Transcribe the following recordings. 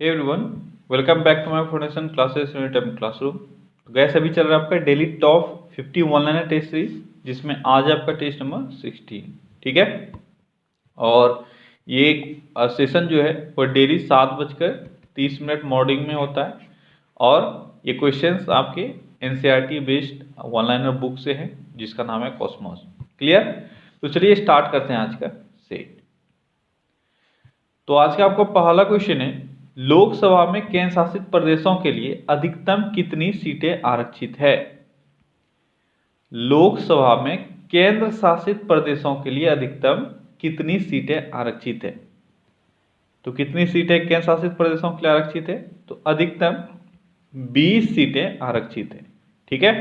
Hey everyone, welcome back to my foundation classes unit M classroom. तो guys अभी चल रहा है आपका daily top 50 online test series, जिसमें आज आपका टेस्ट नंबर 16। ठीक है। और ये सेशन जो है वो डेली 7:30 मॉर्निंग में होता है। और ये क्वेश्चंस आपके एनसीईआरटी बेस्ड ऑनलाइन बुक से हैं, जिसका नाम है कॉस्मोस। क्लियर? तो चलिए स्टार्ट करते हैं आज का सेट। तो आज का आपका पहला क्वेश्चन है, लोकसभा में केंद्र शासित प्रदेशों के लिए अधिकतम कितनी सीटें आरक्षित है? लोकसभा में केंद्र शासित प्रदेशों के लिए अधिकतम कितनी सीटें आरक्षित है? तो कितनी सीटें केंद्र शासित प्रदेशों के लिए आरक्षित है? तो अधिकतम 20 सीटें आरक्षित है। ठीक है।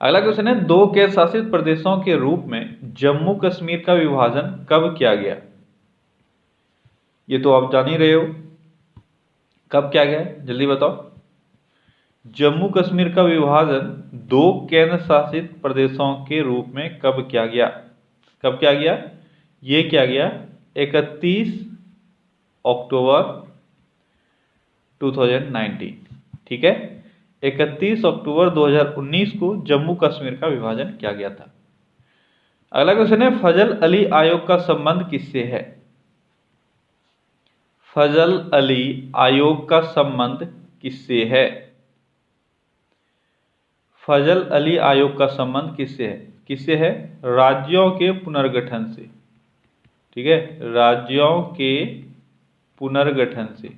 अगला क्वेश्चन है, दो केंद्र शासित प्रदेशों के रूप में जम्मू कश्मीर का विभाजन कब किया गया? ये तो आप जान ही रहे हो, कब क्या गया है, जल्दी बताओ। जम्मू कश्मीर का विभाजन दो केंद्र शासित प्रदेशों के रूप में कब किया गया? कब किया गया? ये किया गया 31 अक्टूबर 2019। ठीक है, 31 अक्टूबर 2019 को जम्मू कश्मीर का विभाजन किया गया था। अगला क्वेश्चन है, फजल अली आयोग का संबंध किससे है? फजल अली आयोग का संबंध किससे है? फजल अली आयोग का संबंध किससे है? किससे है? राज्यों के पुनर्गठन से। ठीक है, राज्यों के पुनर्गठन से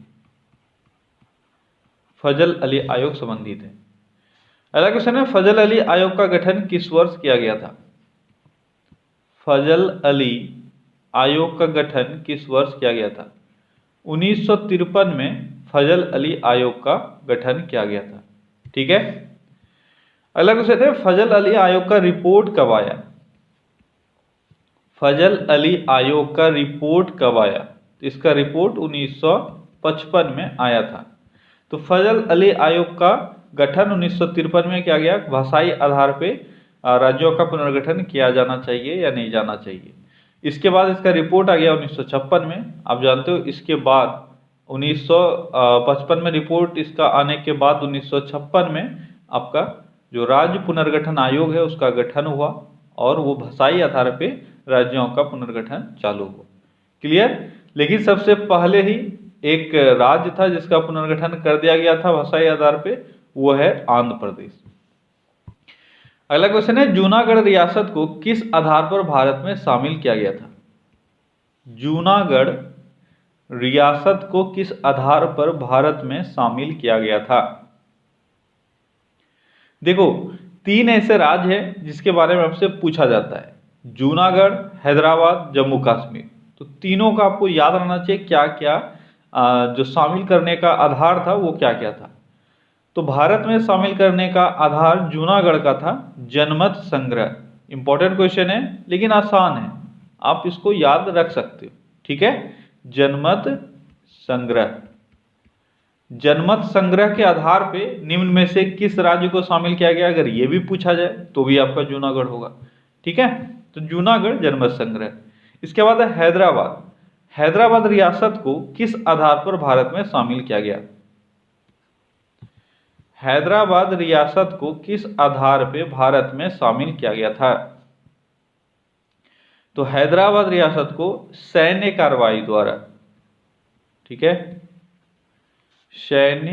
फजल अली आयोग संबंधित है। अगला क्वेश्चन है, फजल अली आयोग का गठन किस वर्ष किया गया था? फजल अली आयोग का गठन किस वर्ष किया गया था? 1953 में फजल अली आयोग का गठन किया गया था। ठीक है। अगला क्वेश्चन है, फजल अली आयोग का रिपोर्ट कब आया? फजल अली आयोग का रिपोर्ट कब आया? तो इसका रिपोर्ट 1955 में आया था। तो फजल अली आयोग का गठन 1953 में किया गया। भाषाई आधार पे राज्यों का पुनर्गठन किया जाना चाहिए या नहीं जाना चाहिए। इसके बाद इसका रिपोर्ट आ गया 1956 में। आप जानते हो, इसके बाद 1955 में रिपोर्ट इसका आने के बाद 1956 में आपका जो राज्य पुनर्गठन आयोग है उसका गठन हुआ, और वो भाषाई आधार पे राज्यों का पुनर्गठन चालू हुआ। क्लियर? लेकिन सबसे पहले ही एक राज्य था जिसका पुनर्गठन कर दिया गया था भाषाई आधार पे, वो है आंध्र प्रदेश। अगला क्वेश्चन है, जूनागढ़ रियासत को किस आधार पर भारत में शामिल किया गया था? जूनागढ़ रियासत को किस आधार पर भारत में शामिल किया गया था? देखो, 3 ऐसे राज्य हैं जिसके बारे में आपसे पूछा जाता है, जूनागढ़, हैदराबाद, जम्मू कश्मीर। तो तीनों का आपको याद रहना चाहिए क्या क्या जो शामिल करने का आधार था वो क्या क्या था। तो भारत में शामिल करने का आधार जूनागढ़ का था जनमत संग्रह। इंपॉर्टेंट क्वेश्चन है लेकिन आसान है, आप इसको याद रख सकते हो। ठीक है, जनमत संग्रह। जनमत संग्रह के आधार पे निम्न में से किस राज्य को शामिल किया गया, अगर ये भी पूछा जाए तो भी आपका जूनागढ़ होगा। ठीक है, तो जूनागढ़ जनमत संग्रह। इसके बाद है हैदराबाद। हैदराबाद रियासत को किस आधार पर भारत में शामिल किया गया? हैदराबाद रियासत को किस आधार पे भारत में शामिल किया गया था? तो हैदराबाद रियासत को सैन्य कार्रवाई द्वारा, ठीक है, सैन्य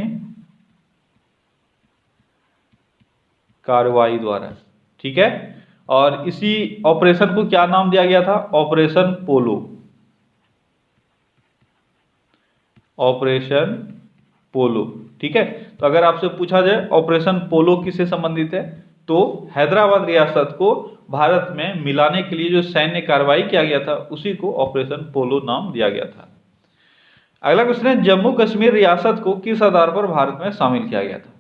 कार्रवाई द्वारा। ठीक है, और इसी ऑपरेशन को क्या नाम दिया गया था? ऑपरेशन पोलो। ऑपरेशन पोलो। ठीक है, तो अगर आपसे पूछा जाए ऑपरेशन पोलो किससे संबंधित है, तो हैदराबाद रियासत को भारत में मिलाने के लिए जो सैन्य कार्रवाई किया गया था उसी को ऑपरेशन पोलो नाम दिया गया था। अगला क्वेश्चन है, जम्मू कश्मीर रियासत को किस आधार पर भारत में शामिल किया गया था?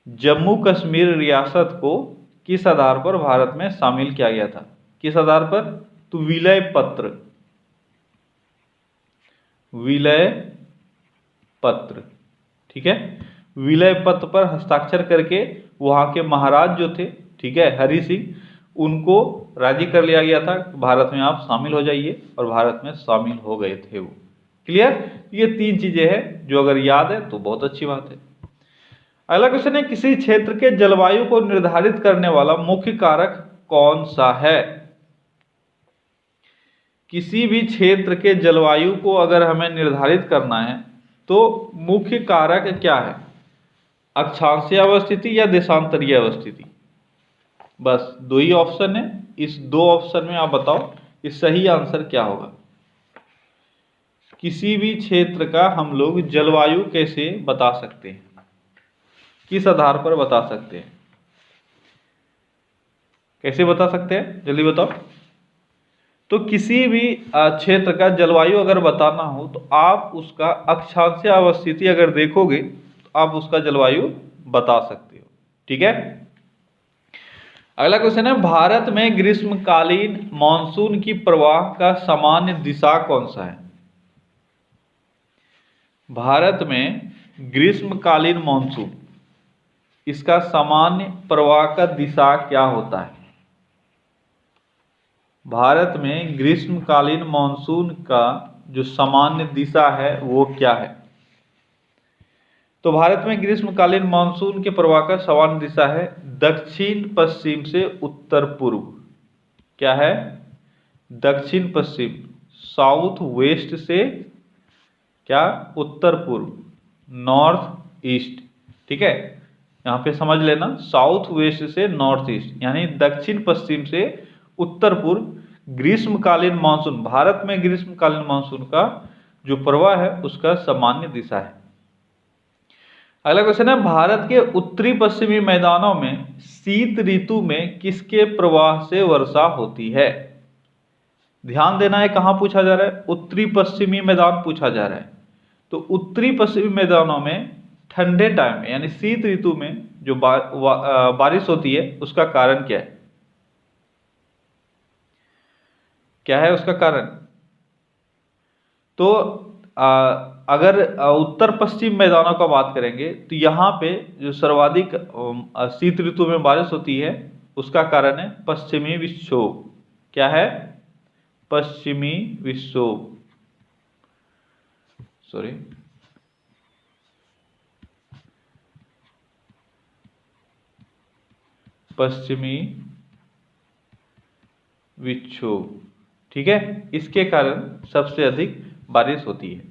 जम्मू कश्मीर रियासत को किस आधार पर भारत में शामिल किया गया था? किस आधार पर? तो विलय पत्र। विलय पत्र। ठीक है, विलय पत्र पर हस्ताक्षर करके वहां के महाराज जो थे, ठीक है, हरि सिंह, उनको राजी कर लिया गया था भारत में आप शामिल हो जाइए, और भारत में शामिल हो गए थे वो। क्लियर? ये 3 चीजें हैं जो अगर याद है तो बहुत अच्छी बात है। अगला क्वेश्चन है, किसी क्षेत्र के जलवायु को निर्धारित करने वाला मुख्य कारक कौन सा है? किसी भी क्षेत्र के जलवायु को अगर हमें निर्धारित करना है तो मुख्य कारक क्या है? अक्षांशीय अवस्थिति या देशांतरीय अवस्थिति? बस 2 ही ऑप्शन है। इस 2 ऑप्शन में आप बताओ इस सही आंसर क्या होगा। किसी भी क्षेत्र का हम लोग जलवायु कैसे बता सकते हैं, किस आधार पर बता सकते हैं, कैसे बता सकते हैं, जल्दी बताओ। तो किसी भी क्षेत्र का जलवायु अगर बताना हो तो आप उसका अक्षांशीय अवस्थिति अगर देखोगे तो आप उसका जलवायु बता सकते हो। ठीक है। अगला क्वेश्चन है, भारत में ग्रीष्मकालीन मानसून की प्रवाह का सामान्य दिशा कौन सा है? भारत में ग्रीष्मकालीन मानसून, इसका सामान्य प्रवाह का दिशा क्या होता है? भारत में ग्रीष्मकालीन मानसून का जो सामान्य दिशा है वो क्या है? तो भारत में ग्रीष्मकालीन मानसून के प्रवाह का सामान्य दिशा है दक्षिण पश्चिम से उत्तर पूर्व। क्या है? दक्षिण पश्चिम, साउथ वेस्ट से क्या? उत्तर पूर्व, नॉर्थ ईस्ट। ठीक है, यहाँ पे समझ लेना, साउथ वेस्ट से नॉर्थ ईस्ट, यानी दक्षिण पश्चिम से उत्तर पूर्व ग्रीष्मकालीन मानसून, भारत में ग्रीष्मकालीन मानसून का जो प्रवाह है उसका सामान्य दिशा है। अगला क्वेश्चन है, भारत के उत्तरी पश्चिमी मैदानों में शीत ऋतु में किसके प्रवाह से वर्षा होती है? ध्यान देना है, कहां पूछा जा रहा है? उत्तरी पश्चिमी मैदान पूछा जा रहा है। तो उत्तरी पश्चिमी मैदानों में ठंडे टाइम में यानी शीत ऋतु में जो बारिश होती है उसका कारण क्या है? क्या है उसका कारण? तो अगर उत्तर पश्चिम मैदानों का बात करेंगे तो यहाँ पे जो सर्वाधिक शीत ऋतु में बारिश होती है उसका कारण है पश्चिमी विक्षोभ। क्या है? पश्चिमी विक्षोभ, सॉरी, पश्चिमी विक्षोभ। ठीक है, इसके कारण सबसे अधिक बारिश होती है।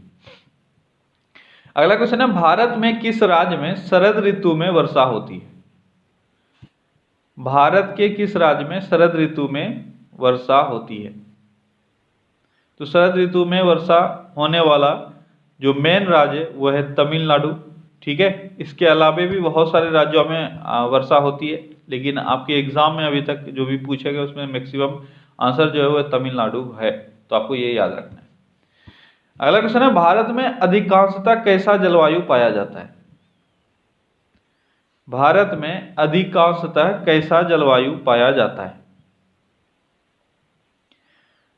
अगला क्वेश्चन है, भारत में किस राज्य में शरद ऋतु में वर्षा होती है? भारत के किस राज्य में शरद ऋतु में वर्षा होती है? तो शरद ऋतु में वर्षा होने वाला जो मेन राज्य है वह है तमिलनाडु। ठीक है, इसके अलावा भी बहुत सारे राज्यों में वर्षा होती है, लेकिन आपके एग्जाम में अभी तक जो भी पूछा गया उसमें मैक्सिमम आंसर जो है वह तमिलनाडु है, तो आपको ये याद रखना है। अगला क्वेश्चन है, भारत में अधिकांशतः कैसा जलवायु पाया जाता है? भारत में अधिकांशतः कैसा जलवायु पाया जाता है?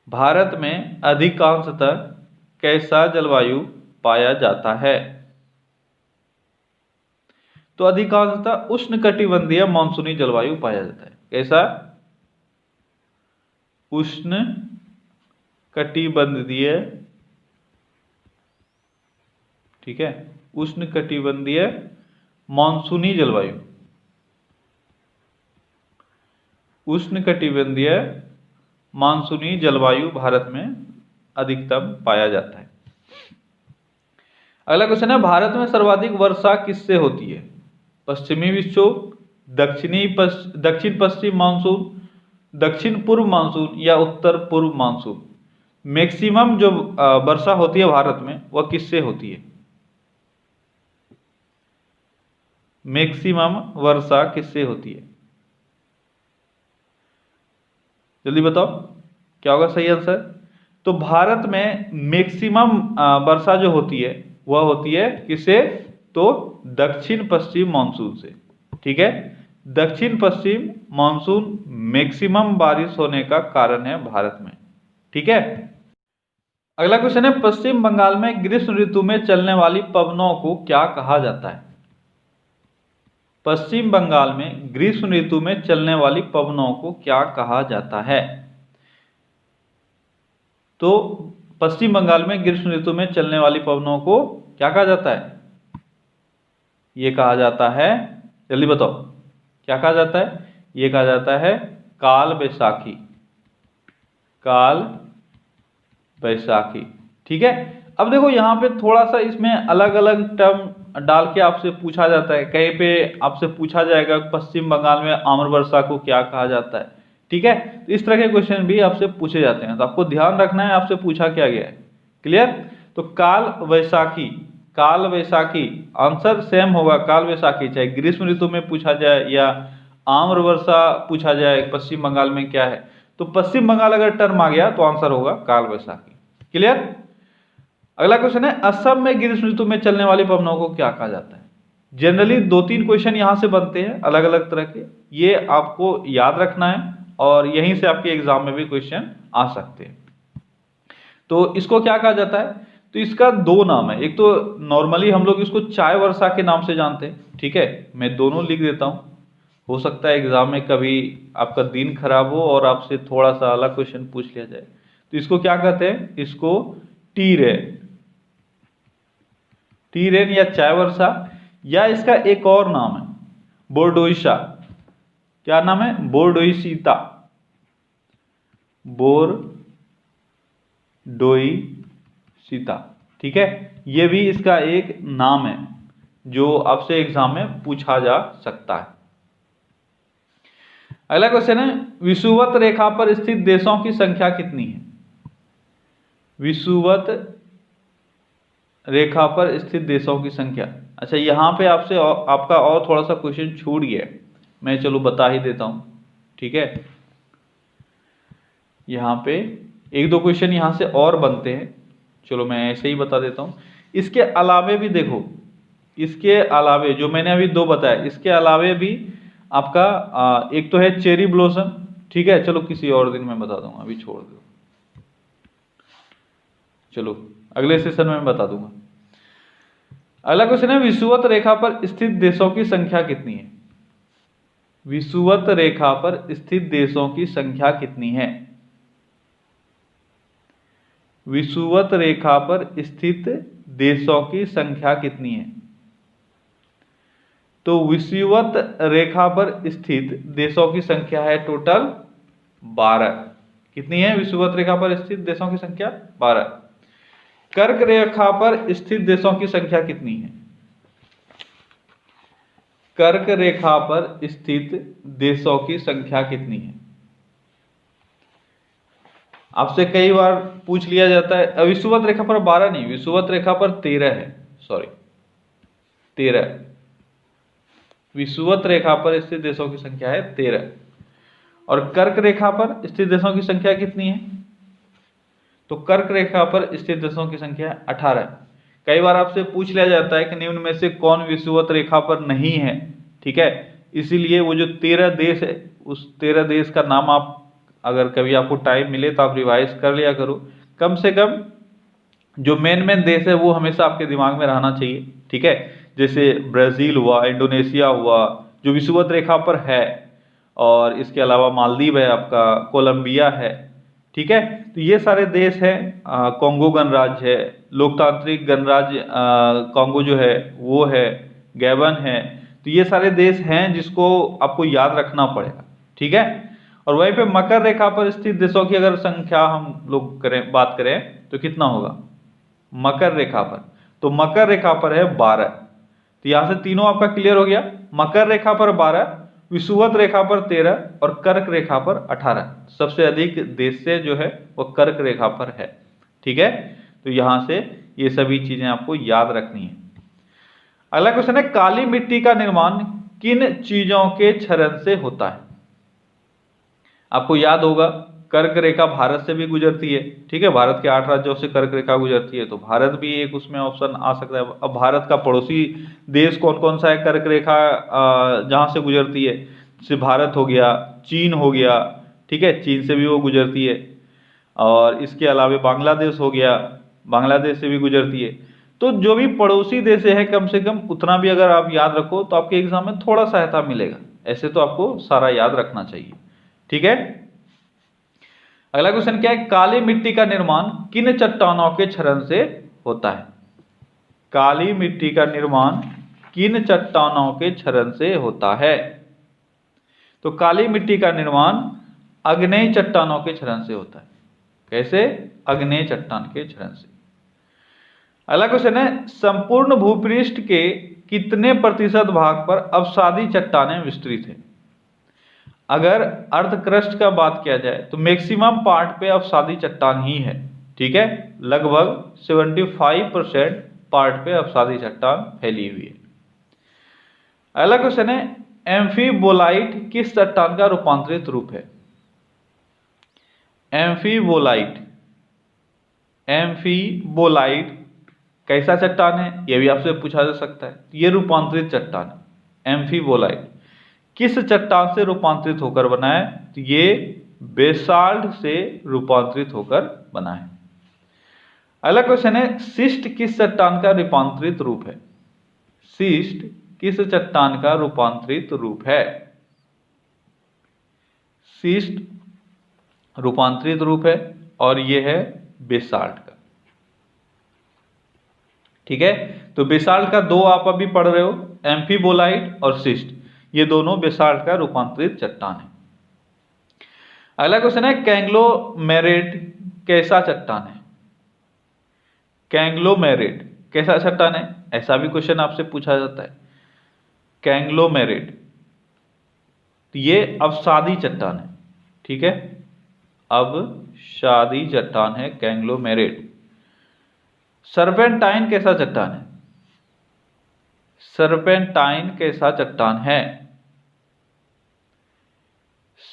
भारत में अधिकांशतः कैसा जलवायु पाया जाता है? तो अधिकांशतः उष्णकटिबंधीय मानसूनी जलवायु पाया जाता है। कैसा? उष्ण कटिबंधीय, ठीक है, उष्ण कटिबंधीय मानसूनी जलवायु, उष्ण कटिबंधीय मानसूनी जलवायु भारत में अधिकतम पाया जाता है। अगला क्वेश्चन है, भारत में सर्वाधिक वर्षा किससे होती है? पश्चिमी विक्षोभ, दक्षिण पश्चिम मानसून, दक्षिण पूर्व मानसून या उत्तर पूर्व मानसून? मैक्सिमम जो वर्षा होती है भारत में वह किससे होती है? मैक्सिमम वर्षा किससे होती है? जल्दी बताओ क्या होगा सही आंसर। तो भारत में मैक्सिमम वर्षा जो होती है वह होती है किससे? तो दक्षिण पश्चिम मानसून से। ठीक है, दक्षिण पश्चिम मानसून मैक्सिमम बारिश होने का कारण है भारत में। ठीक है। अगला क्वेश्चन है, पश्चिम बंगाल में ग्रीष्म ऋतु में चलने वाली पवनों को क्या कहा जाता है? पश्चिम बंगाल में ग्रीष्म ऋतु में चलने वाली पवनों को क्या कहा जाता है? तो पश्चिम बंगाल में ग्रीष्म ऋतु में चलने वाली पवनों को क्या कहा जाता है? ये कहा जाता है, जल्दी बताओ क्या कहा जाता है? ये कहा जाता है काल बैसाखी। काल बैसाखी, ठीक है। अब देखो यहाँ पे थोड़ा सा इसमें अलग अलग टर्म डाल के आपसे पूछा जाता है। कहीं पे आपसे पूछा जाएगा पश्चिम बंगाल में आम्र वर्षा को क्या कहा जाता है, ठीक है। तो इस तरह के क्वेश्चन भी आपसे पूछे जाते हैं, तो आपको ध्यान रखना है आपसे पूछा क्या गया है। क्लियर? तो काल वैसाखी, काल वैसाखी आंसर सेम होगा, काल वैसाखी, चाहे ग्रीष्म ऋतु में पूछा जाए या आम्र वर्षा पूछा जाए पश्चिम बंगाल में क्या है, तो पश्चिम बंगाल अगर टर्म आ गया तो आंसर होगा काल वैसाखी। क्लियर? अगला क्वेश्चन है असम में ग्रीष्म ऋतु में चलने वाली पवनों को क्या कहा जाता है? जनरली 2-3 क्वेश्चन यहां से बनते हैं अलग अलग तरह के, ये आपको याद रखना है और यहीं से आपके एग्जाम में भी क्वेश्चन आ सकते हैं। तो इसको क्या कहा जाता है? तो इसका 2 नाम है। एक तो नॉर्मली हम लोग इसको चाय वर्षा के नाम से जानते हैं, ठीक है। मैं दोनों लिख देता हूं, हो सकता है एग्जाम में कभी आपका दिन खराब हो और आपसे थोड़ा सा अलग क्वेश्चन पूछ लिया जाए। तो इसको क्या कहते हैं? इसको टी रेन, टी रेन या चाय वर्षा, या इसका एक और नाम है बोरडोइसा। क्या नाम है? बोरडोइसिता, बोरडोइसिता, ठीक है। ये भी इसका एक नाम है जो आपसे एग्जाम में पूछा जा सकता है। अगला क्वेश्चन है विषुवत रेखा पर स्थित देशों की संख्या कितनी है? विषुवत रेखा पर स्थित देशों की संख्या। अच्छा, यहाँ पे आपसे आपका और थोड़ा सा क्वेश्चन छूट गया है, मैं चलो बता ही देता हूँ, ठीक है। यहाँ पे 1-2 क्वेश्चन यहाँ से और बनते हैं, चलो मैं ऐसे ही बता देता हूँ। इसके अलावे भी देखो, इसके अलावे जो मैंने अभी 2 बताया, इसके अलावे भी आपका एक तो है चेरी ब्लॉसम, ठीक है। चलो किसी और दिन मैं बता दूंगा, अभी छोड़ दो, चलो अगले सेशन में बता दूंगा। अगला क्वेश्चन है विषुवत रेखा पर स्थित देशों की संख्या कितनी है? विषुवत रेखा पर स्थित देशों की संख्या कितनी है? विषुवत रेखा पर स्थित देशों की संख्या कितनी है? तो विषुवत रेखा पर स्थित देशों की संख्या है टोटल 12। कितनी है विषुवत रेखा पर स्थित देशों की संख्या? 12। कर्क रेखा पर स्थित देशों की संख्या कितनी है? कर्क रेखा पर स्थित देशों की संख्या कितनी है? आपसे कई बार पूछ लिया जाता है। विषुवत रेखा पर 12 नहीं, विषुवत रेखा पर 13 है, सॉरी 13। विषुवत रेखा पर स्थित देशों की संख्या है 13। और कर्क रेखा पर स्थित देशों की संख्या कितनी है? तो कर्क रेखा पर स्थित देशों की संख्या 18। कई बार आपसे पूछ लिया जाता है कि निम्न में से कौन विषुवत रेखा पर नहीं है, ठीक है। इसीलिए वो जो 13 देश है, उस 13 देश का नाम आप अगर कभी आपको टाइम मिले तो आप रिवाइज कर लिया करो। कम से कम जो मेन देश है वो हमेशा आपके दिमाग में रहना चाहिए, ठीक है। जैसे ब्राजील हुआ, इंडोनेशिया हुआ, जो विषुवत रेखा पर है, और इसके अलावा मालदीव है, आपका कोलंबिया है, ठीक है। तो ये सारे देश हैं। कॉन्गो गणराज्य है, लोकतांत्रिक गणराज्य कॉन्गो जो है वो है, गैबन है। तो ये सारे देश हैं जिसको आपको याद रखना पड़ेगा, ठीक है। और वहीं पे मकर रेखा पर स्थित देशों की अगर संख्या हम लोग बात करें तो कितना होगा मकर रेखा पर? तो मकर रेखा पर है 12। तो यहां से तीनों आपका क्लियर हो गया। मकर रेखा पर 12, विषुवत रेखा पर 13 और कर्क रेखा पर 18। सबसे अधिक देश से जो है वो कर्क रेखा पर है, ठीक है। तो यहां से ये सभी चीजें आपको याद रखनी है। अगला क्वेश्चन है काली मिट्टी का निर्माण किन चीजों के क्षरण से होता है? आपको याद होगा कर्क रेखा भारत से भी गुजरती है, ठीक है। भारत के 8 राज्यों से कर्क रेखा गुजरती है, तो भारत भी एक उसमें ऑप्शन आ सकता है। अब भारत का पड़ोसी देश कौन कौन सा है कर्क रेखा जहां से गुजरती है? जैसे भारत हो गया, चीन हो गया, ठीक है, चीन से भी वो गुजरती है। और इसके अलावा बांग्लादेश हो गया, बांग्लादेश से भी गुजरती है। तो जो भी पड़ोसी देश है कम से कम उतना भी अगर आप याद रखो तो आपके एग्जाम में थोड़ा सहायता मिलेगा। ऐसे तो आपको सारा याद रखना चाहिए, ठीक है। अगला क्वेश्चन क्या है, काली मिट्टी का निर्माण किन चट्टानों के क्षरण से होता है? काली मिट्टी का निर्माण किन चट्टानों के क्षरण से होता है? तो काली मिट्टी का निर्माण आग्नेय चट्टानों के क्षरण से होता है। कैसे? आग्नेय चट्टान के क्षरण से। अगला क्वेश्चन है, संपूर्ण भूपृष्ठ के कितने प्रतिशत भाग पर अवसादी चट्टानें विस्तृत है? अगर अर्ध क्रस्ट का बात किया जाए तो मैक्सिमम पार्ट पे अवसादी चट्टान ही है। ठीक है, लगभग 75% पार्ट पे अवसादी चट्टान फैली हुई है। अगला क्वेश्चन है, एम्फीबोलाइट किस चट्टान का रूपांतरित रूप है? एम्फीबोलाइट, एम्फीबोलाइट कैसा चट्टान है? यह भी आपसे पूछा जा सकता है। ये रूपांतरित चट्टान है। एम्फीबोलाइट किस चट्टान से रूपांतरित होकर बना है? तो ये बेसाल्ट से रूपांतरित होकर बना है। अगला क्वेश्चन है, सिस्ट किस चट्टान का रूपांतरित रूप है? सिस्ट किस चट्टान का रूपांतरित रूप है? सिस्ट रूपांतरित रूप है और यह है बेसाल्ट का। ठीक है, तो बेसाल्ट का दो आप अभी पढ़ रहे हो, एम्फीबोलाइट और सिस्ट, ये दोनों बेसाल्ट का रूपांतरित चट्टान है। अगला क्वेश्चन है, कैंग्लोमेरेट कैसा चट्टान है? कैंग्लोमेरेट कैसा चट्टान है? ऐसा भी क्वेश्चन आपसे पूछा जाता है। कैंग्लोमेरेट तो ये अवसादी चट्टान है। ठीक है, अवसादी चट्टान है कैंग्लोमेरेट। सर्पेंटाइन कैसा चट्टान है? सर्पेंटाइन कैसा चट्टान है?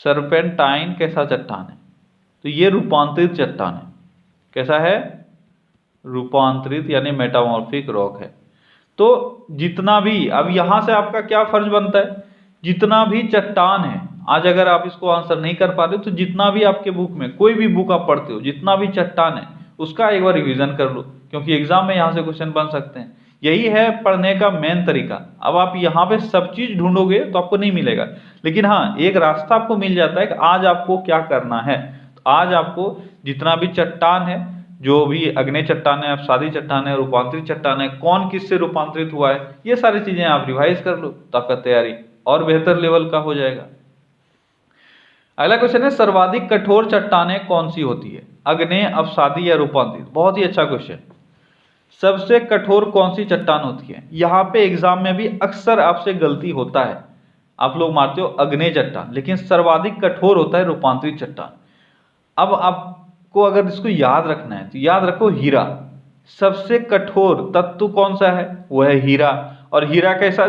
सर्पेंटाइन कैसा चट्टान है? तो ये रूपांतरित चट्टान है। कैसा है? रूपांतरित यानी मेटामॉर्फिक रॉक है। तो जितना भी, अब यहां से आपका क्या फर्ज बनता है, जितना भी चट्टान है, आज अगर आप इसको आंसर नहीं कर पा रहे तो जितना भी आपके बुक में, कोई भी बुक आप पढ़ते हो, जितना भी चट्टान है उसका एक बार रिवीजन कर लो, क्योंकि एग्जाम में यहां से क्वेश्चन बन सकते हैं। यही है पढ़ने का मेन तरीका। अब आप यहाँ पे सब चीज ढूंढोगे तो आपको नहीं मिलेगा, लेकिन हाँ एक रास्ता आपको मिल जाता है कि आज आपको क्या करना है। तो आज आपको जितना भी चट्टान है, जो भी अग्नि चट्टान है, अवसादी चट्टान है, रूपांतरित चट्टान है, कौन किससे रूपांतरित हुआ है, ये सारी चीजें आप रिवाइज कर लो तो आपका तैयारी और बेहतर लेवल का हो जाएगा। अगला क्वेश्चन है, सर्वाधिक कठोर चट्टानें कौन सी होती है? अग्नेय, अवसादी या रूपांतरित? बहुत ही अच्छा क्वेश्चन। सबसे कठोर कौन सी चट्टान होती है? यहाँ पे एग्जाम में भी अक्सर आपसे गलती होता है, आप लोग मारते हो अग्नेय चट्टान, लेकिन सर्वाधिक कठोर होता है रूपांतरित चट्टान। अब आपको अगर इसको याद रखना है तो याद रखो हीरा। सबसे कठोर तत्व कौन सा है? वो है हीरा। और हीरा कैसा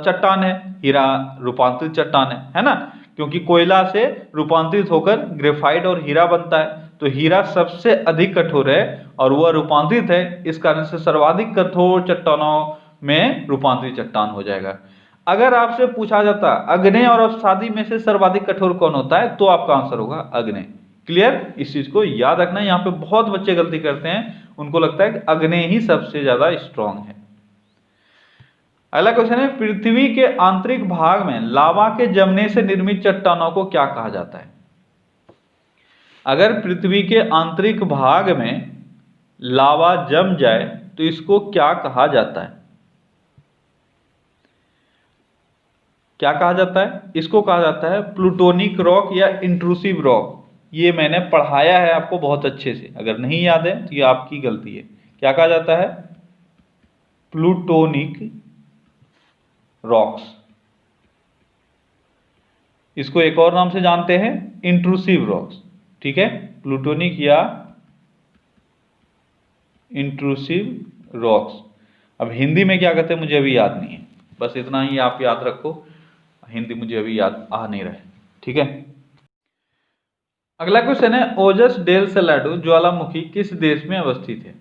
चट्टान है? हीरा रूपांतरित चट्टान है ना, क्योंकि कोयला से रूपांतरित होकर ग्रेफाइट और हीरा बनता है। तो हीरा सबसे अधिक कठोर है और वह रूपांतरित है, इस कारण से सर्वाधिक कठोर चट्टानों में रूपांतरित चट्टान हो जाएगा। अगर आपसे पूछा जाता अग्नेय और अवसादी में से सर्वाधिक कठोर कौन होता है, तो आपका आंसर होगा अग्नेय। क्लियर? इस चीज को याद रखना। यहाँ पे बहुत बच्चे गलती करते हैं, उनको लगता है कि अग्नेय ही सबसे ज्यादा स्ट्रांग है। अगला क्वेश्चन है, पृथ्वी के आंतरिक भाग में लावा के जमने से निर्मित चट्टानों को क्या कहा जाता है? अगर पृथ्वी के आंतरिक भाग में लावा जम जाए तो इसको क्या कहा जाता है? क्या कहा जाता है? इसको कहा जाता है प्लूटोनिक रॉक या इंट्रूसिव रॉक। ये मैंने पढ़ाया है आपको बहुत अच्छे से, अगर नहीं याद है तो ये आपकी गलती है। क्या कहा जाता है? Plutonic rocks. इसको एक और नाम से जानते हैं इंट्रूसिव रॉक्स। ठीक है, प्लूटोनिक या इंट्रूसिव रॉक्स। अब हिंदी में क्या कहते हैं मुझे अभी याद नहीं है, बस इतना ही आप याद रखो, हिंदी मुझे अभी याद आ नहीं रहा है। ठीक है, अगला क्वेश्चन है, ओजस डेल सैलाडो ज्वालामुखी किस देश में अवस्थित है?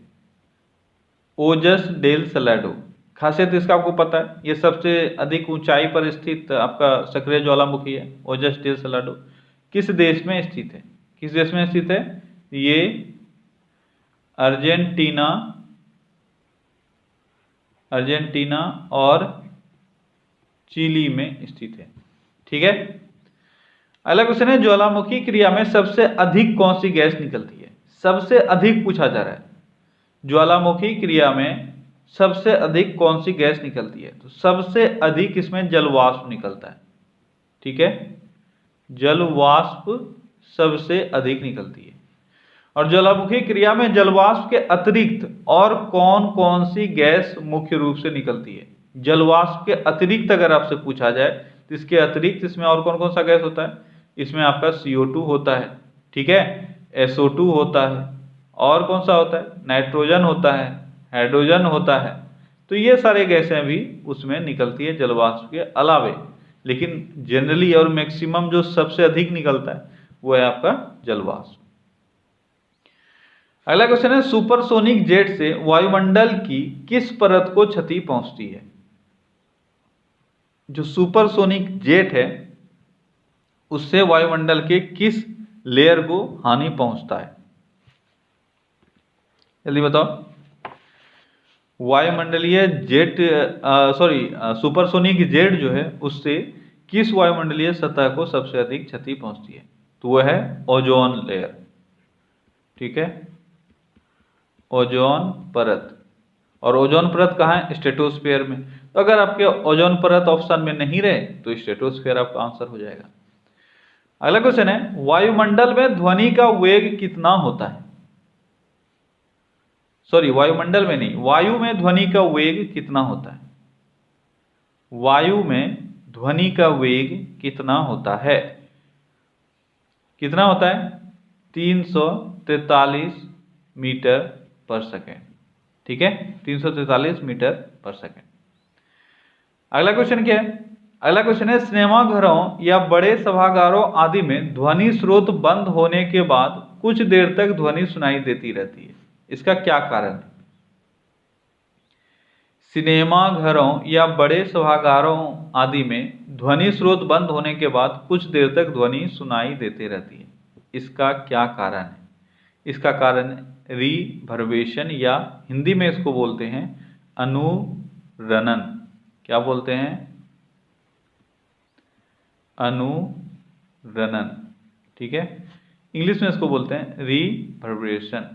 ओजस डेल सैलाडो, खासियत इसका आपको पता है, ये सबसे अधिक ऊंचाई पर स्थित आपका सक्रिय ज्वालामुखी है। ओजस डेल सैलाडो किस देश में स्थित है? किस देश में स्थित है? ये अर्जेंटीना, अर्जेंटीना और चिली में स्थित है। ठीक है, अगला क्वेश्चन है, ज्वालामुखी क्रिया में सबसे अधिक कौन सी गैस निकलती है? सबसे अधिक पूछा जा रहा है, ज्वालामुखी क्रिया में सबसे अधिक कौन सी गैस निकलती है? तो सबसे अधिक इसमें जलवाष्प निकलता है। ठीक है, जलवाष्प सबसे अधिक निकलती है। और ज्वालामुखी क्रिया में जलवाष्प के अतिरिक्त और कौन कौन सी गैस मुख्य रूप से निकलती है? जलवाष्प के अतिरिक्त अगर आपसे पूछा जाए तो इसके अतिरिक्त इसमें और कौन कौन सा गैस होता है? इसमें आपका CO2 होता है, ठीक है, SO2 होता है, और कौन सा होता है? नाइट्रोजन होता है, हाइड्रोजन होता है। तो ये सारे गैसें भी उसमें निकलती है जलवाष्प के अलावे, लेकिन जनरली और मैक्सिमम जो सबसे अधिक निकलता है वो है आपका जलवाष्प। अगला क्वेश्चन है, सुपरसोनिक जेट से वायुमंडल की किस परत को क्षति पहुंचती है? जो सुपरसोनिक जेट है उससे वायुमंडल के किस लेयर को हानि पहुंचता है? जल्दी बताओ। वायुमंडलीय जेट सुपरसोनिक जेट जो है उससे किस वायुमंडलीय सतह को सबसे अधिक क्षति पहुंचती है? तो वह है ओजोन लेयर। ठीक है, ओजोन परत। और ओजोन परत कहाँ है? स्ट्रेटोस्फीयर में। तो अगर आपके ओजोन परत ऑप्शन में नहीं रहे तो स्ट्रेटोस्फीयर आपका आंसर हो जाएगा। अगला क्वेश्चन है, वायुमंडल में ध्वनि का वेग कितना होता है? सॉरी, वायुमंडल में नहीं, वायु में ध्वनि का वेग कितना होता है? वायु में ध्वनि का वेग कितना होता है? कितना होता है? 343 मीटर पर सेकेंड। ठीक है, 343 मीटर पर सेकेंड। अगला क्वेश्चन क्या है? अगला क्वेश्चन है, सिनेमाघरों या बड़े सभागारों आदि में ध्वनि स्रोत बंद होने के बाद कुछ देर तक ध्वनि सुनाई देती रहती है, इसका क्या कारण है? सिनेमाघरों या बड़े सभागारों आदि में ध्वनि स्रोत बंद होने के बाद कुछ देर तक ध्वनि सुनाई देती रहती है, इसका क्या कारण है? इसका कारण रिवर्बरेशन, या हिंदी में इसको बोलते हैं अनुरणन। क्या बोलते हैं? अनुरणन। ठीक है, इंग्लिश में इसको बोलते हैं रिवर्बरेशन।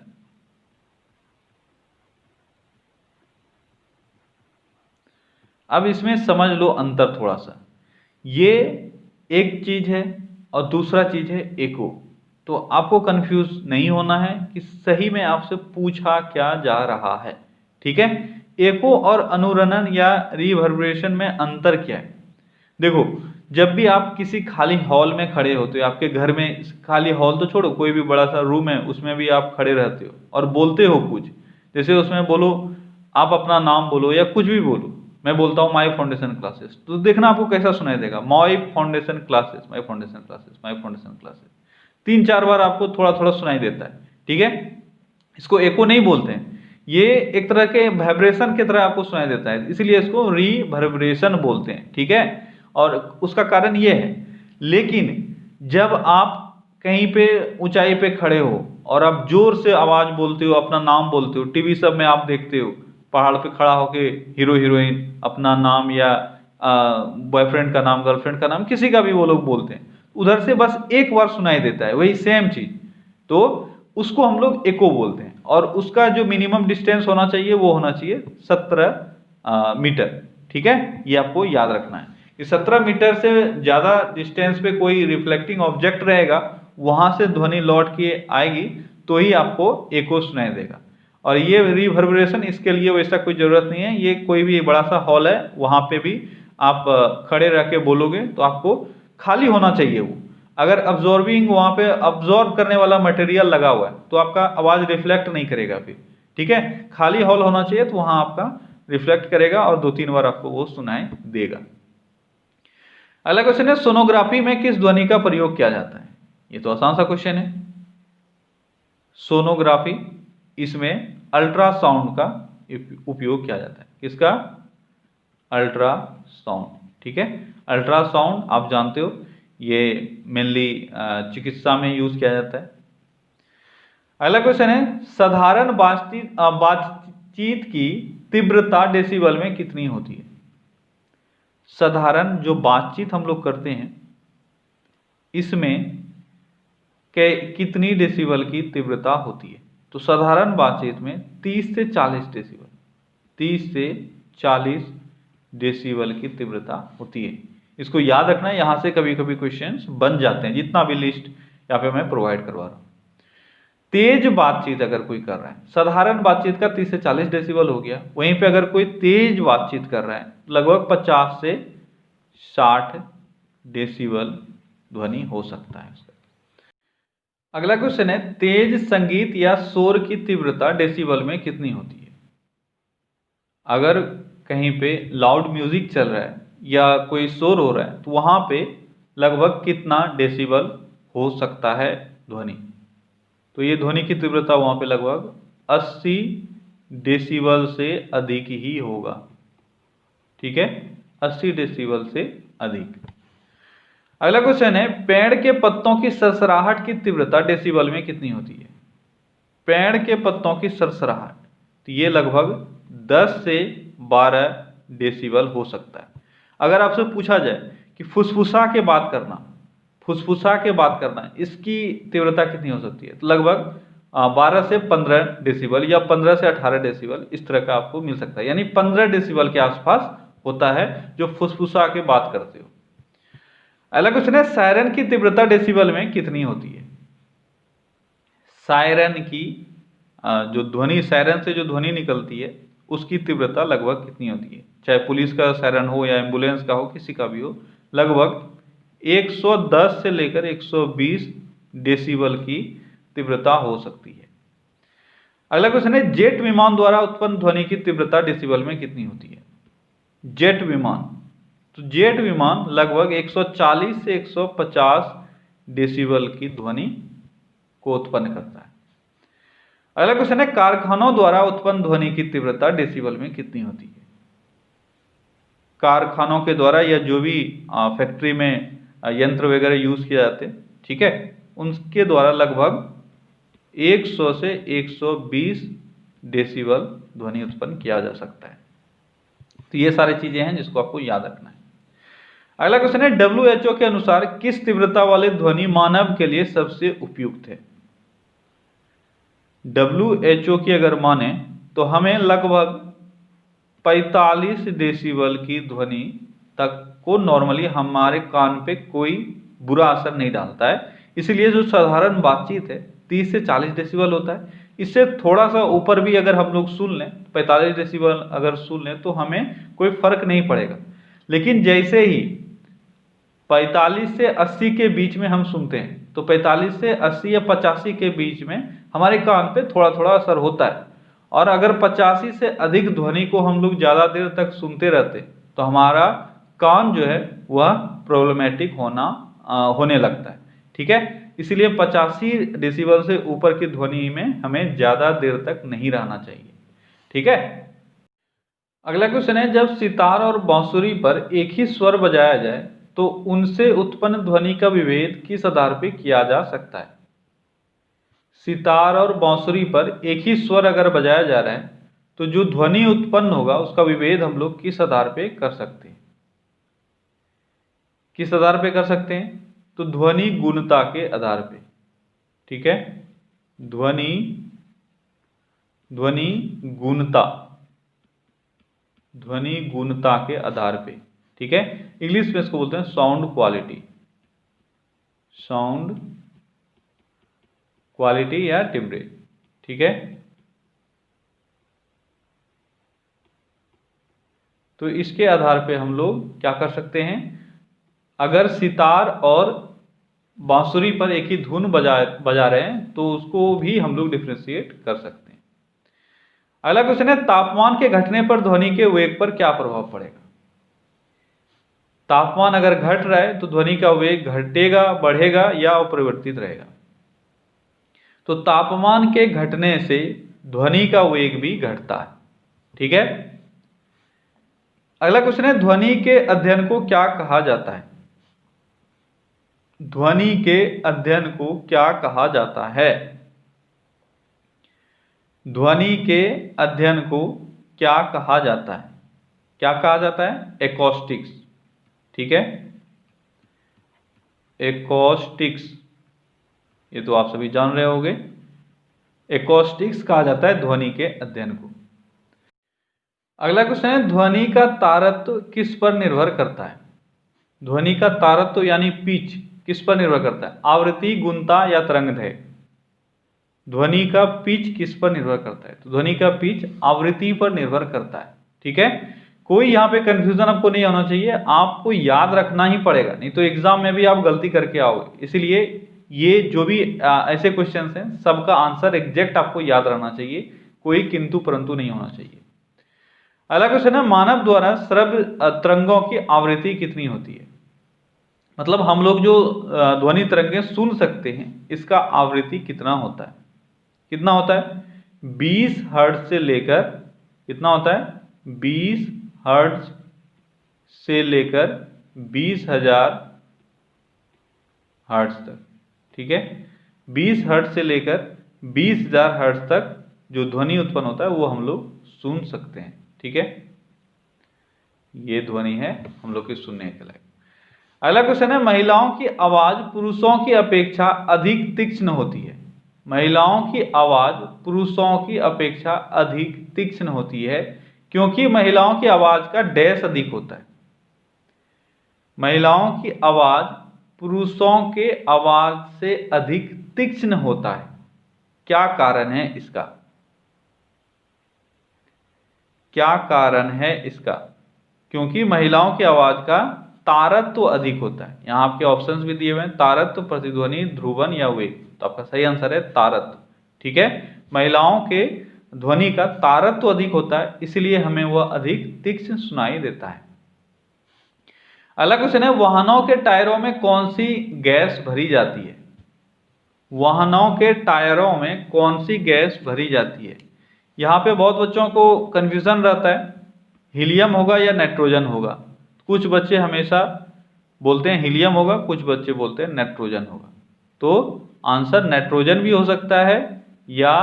अब इसमें समझ लो अंतर थोड़ा सा, ये एक चीज है और दूसरा चीज है एको। तो आपको कंफ्यूज नहीं होना है कि सही में आपसे पूछा क्या जा रहा है। ठीक है, एको और अनुरणन या रिवर्बरेशन में अंतर क्या है? देखो, जब भी आप किसी खाली हॉल में खड़े होते हो, आपके घर में खाली हॉल तो छोड़ो, कोई भी बड़ा सा रूम है उसमें भी आप खड़े रहते हो और बोलते हो कुछ, जैसे उसमें बोलो, आप अपना नाम बोलो या कुछ भी बोलो। मैं बोलता हूँ माई फाउंडेशन क्लासेस, तो देखना आपको कैसा सुनाई देगा, my foundation classes, my foundation classes, my foundation classes. 3-4 बार आपको थोड़ा थोड़ा सुनाई देता है। ठीक है, इसको एको नहीं बोलते हैं, ये एक तरह के वाइब्रेशन की तरह आपको सुनाई देता है, इसलिए इसको रिवर्बरेशन बोलते हैं। ठीक है, और उसका कारण ये है, लेकिन जब आप कहीं पे ऊंचाई पे खड़े हो और आप जोर से आवाज बोलते हो, अपना नाम बोलते हो, टीवी सब में आप देखते हो, पहाड़ पे खड़ा होके हीरो हीरोइन अपना नाम या बॉयफ्रेंड का नाम, गर्लफ्रेंड का नाम, किसी का भी वो लोग बोलते हैं, उधर से बस एक बार सुनाई देता है वही सेम चीज, तो उसको हम लोग एको बोलते हैं। और उसका जो मिनिमम डिस्टेंस होना चाहिए वो होना चाहिए 17 मीटर। ठीक है, ये आपको याद रखना है कि 17 मीटर से ज्यादा डिस्टेंस पे कोई रिफ्लेक्टिंग ऑब्जेक्ट रहेगा, वहां से ध्वनि लौट के आएगी तो ही आपको एको सुनाई देगा। और ये रिवर्बरेशन, इसके लिए वैसा कोई जरूरत नहीं है, ये कोई भी बड़ा सा हॉल है वहां पे भी आप खड़े रह के बोलोगे तो आपको खाली होना चाहिए वो। अगर अब्जॉर्बिंग वहां पे अब्जॉर्ब करने वाला मटेरियल लगा हुआ है तो आपका आवाज रिफ्लेक्ट नहीं करेगा फिर। ठीक है, खाली हॉल होना चाहिए तो वहां आपका रिफ्लेक्ट करेगा और 2-3 बार आपको वो सुनाई देगा। अगला क्वेश्चन है, सोनोग्राफी में किस ध्वनि का प्रयोग किया जाता है? ये तो आसान सा क्वेश्चन है। सोनोग्राफी, इसमें अल्ट्रासाउंड का उपयोग किया जाता है। किसका? अल्ट्रासाउंड। ठीक है, अल्ट्रासाउंड आप जानते हो, ये मेनली चिकित्सा में यूज किया जाता है। अगला क्वेश्चन है, साधारण बातचीत की तीव्रता डेसिबल में कितनी होती है? साधारण जो बातचीत हम लोग करते हैं इसमें कितनी डेसिबल की तीव्रता होती है? तो साधारण बातचीत में 30 से 40 डेसिबल, 30 से 40 डेसिबल की तीव्रता होती है। इसको याद रखना, यहाँ से कभी कभी क्वेश्चंस बन जाते हैं, जितना भी लिस्ट यहाँ पे मैं प्रोवाइड करवा रहा हूँ। तेज बातचीत अगर कोई कर रहा है, साधारण बातचीत का 30 से 40 डेसिबल हो गया, वहीं पे अगर कोई तेज बातचीत कर रहा है लगभग 50 से 60 डेसिबल ध्वनि हो सकता है उसका। अगला क्वेश्चन है, तेज संगीत या शोर की तीव्रता डेसिबल में कितनी होती है? अगर कहीं पे लाउड म्यूजिक चल रहा है या कोई शोर हो रहा है तो वहां पे लगभग कितना डेसिबल हो सकता है ध्वनि? तो ये ध्वनि की तीव्रता वहां पे लगभग 80 डेसिबल से अधिक ही होगा। ठीक है, 80 डेसिबल से अधिक। अगला क्वेश्चन है, पेड़ के पत्तों की सरसराहट की तीव्रता डेसिबल में कितनी होती है? पेड़ के पत्तों की सरसराहट, तो ये लगभग 10 से 12 डेसिबल हो सकता है। अगर आपसे पूछा जाए कि फुसफुसा के बात करना, फुसफुसा के बात करना, इसकी तीव्रता कितनी हो सकती है? तो लगभग 12 से 15 डेसिबल या 15 से 18 डेसिबल इस तरह का आपको मिल सकता है, यानी 15 डेसिबल के आसपास होता है जो फुसफुसा के बात करते हो। अगला क्वेश्चन है, सायरन की तीव्रता डेसिबल में कितनी होती है? सायरन की जो ध्वनि, सायरन से जो ध्वनि निकलती है उसकी तीव्रता लगभग कितनी होती है? चाहे पुलिस का सायरन हो या एम्बुलेंस का हो, किसी का भी हो, लगभग 110 से लेकर 120 डेसिबल की तीव्रता हो सकती है। अगला क्वेश्चन है, जेट विमान द्वारा उत्पन्न ध्वनि की तीव्रता डेसिबल में कितनी होती है? जेट विमान, तो जेट विमान लगभग 140 से 150 डेसिबल की ध्वनि को उत्पन्न करता है। अगला क्वेश्चन है, कारखानों द्वारा उत्पन्न ध्वनि की तीव्रता डेसिबल में कितनी होती है? कारखानों के द्वारा या जो भी फैक्ट्री में यंत्र वगैरह यूज किए जाते हैं, ठीक है, उनके द्वारा लगभग 100 से 120 डेसिबल ध्वनि उत्पन्न किया जा सकता है। तो ये सारी चीजें हैं जिसको आपको याद रखना है। अगला क्वेश्चन है, WHO के अनुसार किस तीव्रता वाले ध्वनि मानव के लिए सबसे उपयुक्त है? WHO की अगर माने तो हमें लगभग 45 डेसिबल की ध्वनि तक को नॉर्मली हमारे कान पे कोई बुरा असर नहीं डालता है। इसलिए जो साधारण बातचीत है 30 से 40 डेसिबल होता है। इससे थोड़ा सा ऊपर भी अगर हम लोग सुन लें, 45 डेसिबल अगर सुन लें तो हमें कोई फर्क नहीं पड़ेगा। लेकिन जैसे ही 45 से 80 के बीच में हम सुनते हैं तो 45 से 80 या 85 के बीच में हमारे कान पे थोड़ा थोड़ा असर होता है। और अगर 85 से अधिक ध्वनि को हम लोग ज़्यादा देर तक सुनते रहते तो हमारा कान जो है वह प्रॉब्लमेटिक होने लगता है। ठीक है, इसलिए 85 डेसिबल से ऊपर की ध्वनि में हमें ज़्यादा देर तक नहीं रहना चाहिए। ठीक है, अगला क्वेश्चन है, जब सितार और बांसुरी पर एक ही स्वर बजाया जाए तो उनसे उत्पन्न ध्वनि का विभेद किस आधार पर किया जा सकता है? सितार और बांसुरी पर एक ही स्वर अगर बजाया जा रहा है तो जो ध्वनि उत्पन्न होगा उसका विभेद हम लोग किस आधार पे कर सकते हैं? किस आधार पे कर सकते हैं? तो ध्वनि गुणता के आधार पे। ठीक है, ध्वनि गुणता, ध्वनि गुणता के आधार पे। ठीक है, इंग्लिश में इसको बोलते हैं साउंड क्वालिटी, साउंड क्वालिटी या टिम्ब्रे। ठीक है, तो इसके आधार पे हम लोग क्या कर सकते हैं? अगर सितार और बांसुरी पर एक ही धुन बजा रहे हैं तो उसको भी हम लोग डिफ्रेंशिएट कर सकते हैं। अगला क्वेश्चन है, तापमान के घटने पर ध्वनि के वेग पर क्या प्रभाव पड़ेगा? तापमान अगर घट रहा है तो ध्वनि का वेग घटेगा, बढ़ेगा या अपरिवर्तित रहेगा? तो तापमान के घटने से ध्वनि का वेग भी घटता है। ठीक है, अगला क्वेश्चन है, ध्वनि के अध्ययन को क्या कहा जाता है? ध्वनि के अध्ययन को क्या कहा जाता है? ध्वनि के अध्ययन को क्या कहा जाता है? क्या कहा जाता है? एकॉस्टिक्स। ठीक है, एकॉस्टिक्स, ये तो आप सभी जान रहे होंगे। एकॉस्टिक्स कहा जाता है ध्वनि के अध्ययन को। अगला क्वेश्चन है, ध्वनि का तारत्व किस पर निर्भर करता है? ध्वनि का तारत्व यानी पिच किस पर निर्भर करता है? आवृत्ति, गुणता या तरंगदैर्घ्य? ध्वनि का पिच किस पर निर्भर करता है? तो ध्वनि का पिच आवृत्ति पर निर्भर करता है। ठीक है, कोई यहाँ पे कंफ्यूजन आपको नहीं होना चाहिए, आपको याद रखना ही पड़ेगा, नहीं तो एग्जाम में भी आप गलती करके आओगे। इसलिए ये जो भी ऐसे क्वेश्चंस हैं सबका आंसर एग्जैक्ट आपको याद रहना चाहिए, कोई किंतु परंतु नहीं होना चाहिए। अगला क्वेश्चन है, मानव द्वारा श्रव्य तरंगों की आवृत्ति कितनी होती है? मतलब हम लोग जो ध्वनि तरंगें सुन सकते हैं इसका आवृत्ति कितना होता है? कितना होता है? 20 हर्ट्ज से लेकर, कितना होता है? 20 हर्ट्ज से लेकर 20,000 हर्ट्ज तक। ठीक है, 20 हर्ट्ज से लेकर 20,000 हर्ट्ज तक जो ध्वनि उत्पन्न होता है वो हम लोग सुन सकते हैं। ठीक है, ये ध्वनि है हम लोग के सुनने के लायक। अगला क्वेश्चन है, महिलाओं की आवाज पुरुषों की अपेक्षा अधिक तीक्ष्ण होती है। महिलाओं की आवाज पुरुषों की अपेक्षा अधिक तीक्ष्ण होती है क्योंकि महिलाओं की आवाज का डैश अधिक होता है। महिलाओं की आवाज पुरुषों के आवाज से अधिक तीक्ष्ण होता है, क्या कारण है इसका? क्या कारण है इसका? क्योंकि महिलाओं की आवाज का तारत्व अधिक होता है। यहां आपके ऑप्शंस भी दिए हुए हैं, तारत्व, प्रतिध्वनि, ध्रुवन या वेग। तो आपका सही आंसर है तारत्व। ठीक है, महिलाओं के ध्वनि का तारत्व अधिक होता है, इसलिए हमें वह अधिक तीक्ष्ण सुनाई देता है। अगला क्वेश्चन है, वाहनों के टायरों में कौन सी गैस भरी जाती है? वाहनों के टायरों में कौन सी गैस भरी जाती है? यहाँ पे बहुत बच्चों को कंफ्यूजन रहता है, हीलियम होगा या नाइट्रोजन होगा। कुछ बच्चे हमेशा बोलते हैं हीलियम होगा, कुछ बच्चे बोलते हैं नाइट्रोजन होगा। तो आंसर नाइट्रोजन भी हो सकता है या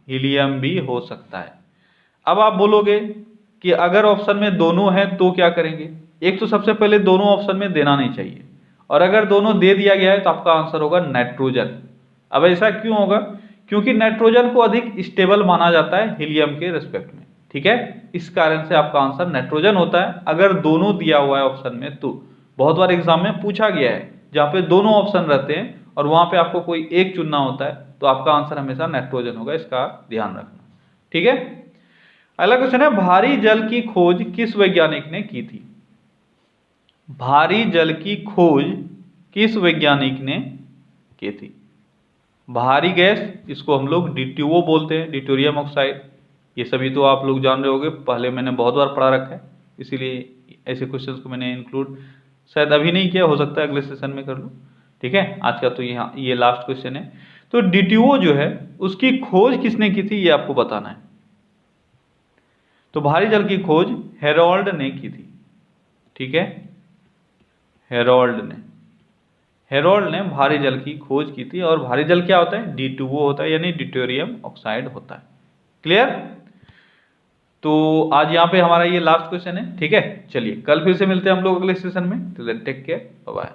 हीलियम भी हो सकता है। अब आप बोलोगे कि अगर ऑप्शन में दोनों है तो क्या करेंगे? एक तो सबसे पहले दोनों ऑप्शन में देना नहीं चाहिए, और अगर दोनों दे दिया गया है तो आपका आंसर होगा नाइट्रोजन। अब ऐसा क्यों होगा? क्योंकि नाइट्रोजन को अधिक स्टेबल माना जाता है हीलियम के रिस्पेक्ट में। ठीक है, इस कारण से आपका आंसर नाइट्रोजन होता है अगर दोनों दिया हुआ है ऑप्शन में। तो बहुत बार एग्जाम में पूछा गया है जहाँ पे दोनों ऑप्शन रहते हैं और वहां पे आपको कोई एक चुनना होता है, तो आपका आंसर हमेशा नाइट्रोजन होगा, इसका ध्यान रखना। ठीक है, अगला क्वेश्चन है, भारी जल की खोज किस वैज्ञानिक ने की थी? भारी जल की खोज किस वैज्ञानिक ने की थी? भारी गैस, इसको हम लोग D2O बोलते हैं, डिटोरियम ऑक्साइड। ये सभी तो आप लोग जान रहे होंगे, पहले मैंने बहुत बार पढ़ा रखा है, इसीलिए ऐसे क्वेश्चंस को मैंने इंक्लूड शायद अभी नहीं किया, हो सकता है अगले सेशन में कर लूँ। ठीक है, आज का तो यहाँ ये लास्ट क्वेश्चन है। तो D2O जो है उसकी खोज किसने की थी, ये आपको बताना है। तो भारी जल की खोज हेरोल्ड ने की थी। ठीक है, हेरोल्ड ने भारी जल की खोज की थी। और भारी जल क्या होता है? D2O होता है, यानी डिटोरियम ऑक्साइड होता है। क्लियर? तो आज यहाँ पे हमारा ये लास्ट क्वेश्चन है। ठीक है, चलिए कल फिर से मिलते हैं हम लोग अगले सेशन में। Till then take care, bye bye.